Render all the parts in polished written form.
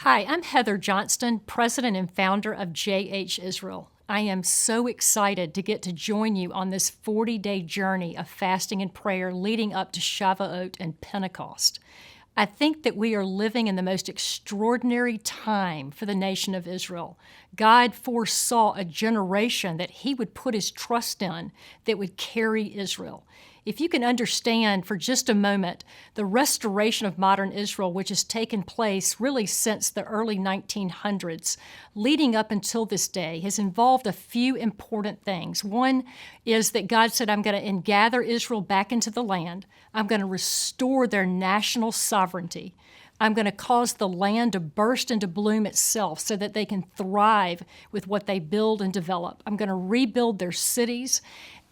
Hi, I'm Heather Johnston, president and founder of JH Israel. I am so excited to get to join you on this 40-day journey of fasting and prayer leading up to Shavuot and Pentecost. I think that we are living in the most extraordinary time for the nation of Israel. God foresaw a generation that He would put His trust in that would carry Israel. If you can understand for just a moment the restoration of modern Israel, which has taken place really since the early 1900s, leading up until this day, has involved a few important things. One is that God said, I'm going to gather Israel back into the land. I'm going to restore their national sovereignty. I'm going to cause the land to burst into bloom itself so that they can thrive with what they build and develop. I'm going to rebuild their cities.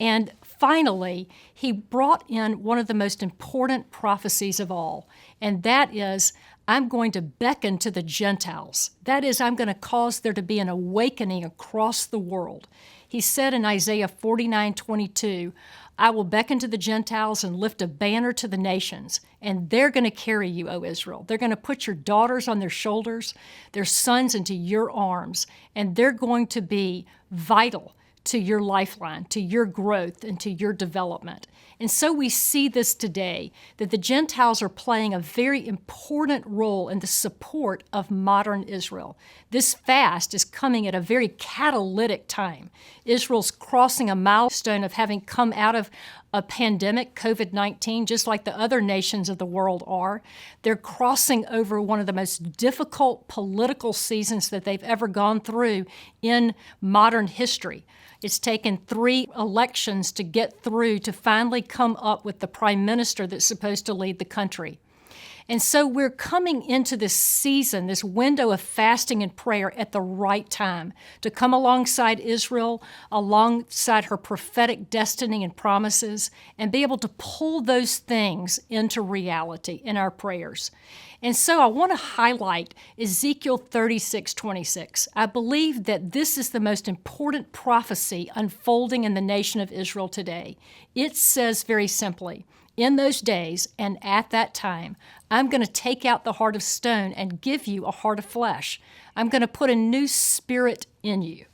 And finally, He brought in one of the most important prophecies of all, and that is, I'm going to beckon to the Gentiles. That is, I'm going to cause there to be an awakening across the world. He said in Isaiah 49:22, I will beckon to the Gentiles and lift a banner to the nations, and they're going to carry you, O Israel. They're going to put your daughters on their shoulders, their sons into your arms, and they're going to be vital to your lifeline, to your growth, and to your development. And so we see this today, that the Gentiles are playing a very important role in the support of modern Israel. This fast is coming at a very catalytic time. Israel's crossing a milestone of having come out of a pandemic, COVID-19, just like the other nations of the world are. They're crossing over one of the most difficult political seasons that they've ever gone through in modern history. It's taken 3 elections to get through to finally come up with the prime minister that's supposed to lead the country. And so we're coming into this season, this window of fasting and prayer at the right time to come alongside Israel, alongside her prophetic destiny and promises, and be able to pull those things into reality in our prayers. And so I want to highlight Ezekiel 36:26. I believe that this is the most important prophecy unfolding in the nation of Israel today. It says very simply, in those days and at that time, I'm going to take out the heart of stone and give you a heart of flesh. I'm going to put a new spirit in you.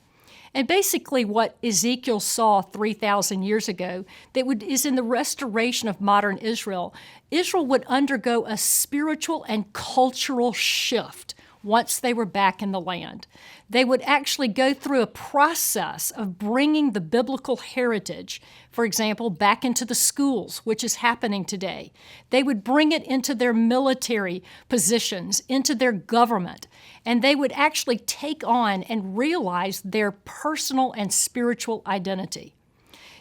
And basically what Ezekiel saw 3,000 years ago is in the restoration of modern Israel, Israel would undergo a spiritual and cultural shift once they were back in the land. They would actually go through a process of bringing the biblical heritage, for example, back into the schools, which is happening today. They would bring it into their military positions, into their government, and they would actually take on and realize their personal and spiritual identity.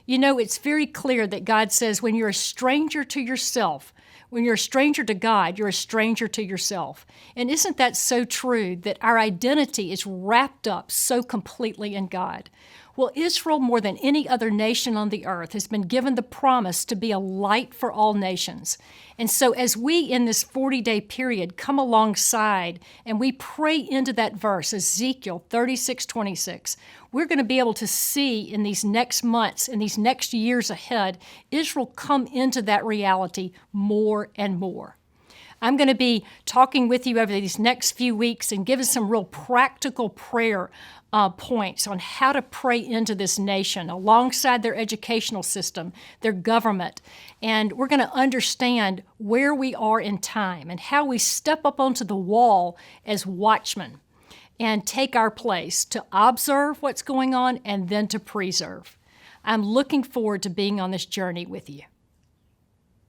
You know, it's very clear that God says when you're a stranger to yourself, when you're a stranger to God, you're a stranger to yourself. And isn't that so true that our identity is wrapped up so completely in God? Well, Israel, more than any other nation on the earth, has been given the promise to be a light for all nations. And so as we, in this 40-day period, come alongside and we pray into that verse, Ezekiel 36:26, we're going to be able to see in these next months, in these next years ahead, Israel come into that reality more and more. I'm going to be talking with you over these next few weeks and giving some real practical prayer points on how to pray into this nation alongside their educational system, their government. And we're going to understand where we are in time and how we step up onto the wall as watchmen and take our place to observe what's going on and then to preserve. I'm looking forward to being on this journey with you.